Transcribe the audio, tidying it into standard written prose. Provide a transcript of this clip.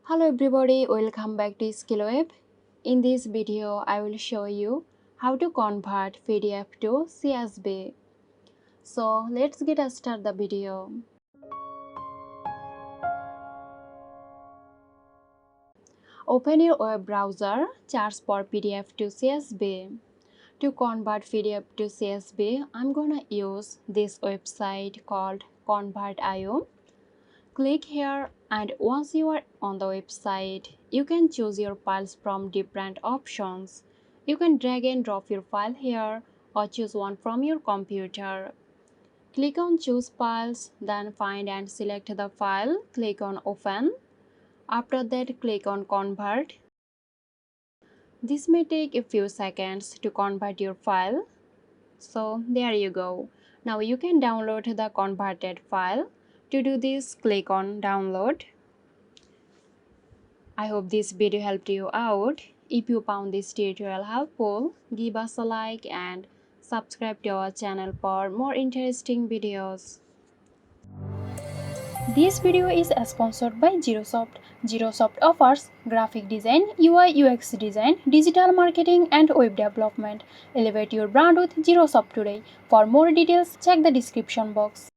Hello everybody, welcome back to SkillWeb. In this video, I will show you how to convert PDF to CSV. So let's get started the video. Open your web browser, search for PDF to CSV. To convert PDF to CSV, I'm gonna use this website called Convert.io. Click here, and once you are on the website, you can choose your files from different options. You can drag and drop your file here or choose one from your computer. Click on choose files, then find and select the file. Click on open. After that, click on convert. This may take a few seconds to convert your file. So there you go. Now you can download the converted file. To do this, click on download. I hope this video helped you out. If you found this tutorial helpful, give us a like and subscribe to our channel for more interesting videos. This video is sponsored by Girosoft. Girosoft offers graphic design, UI UX design, digital marketing and web development. Elevate your brand with Girosoft today. For more details, check the description box.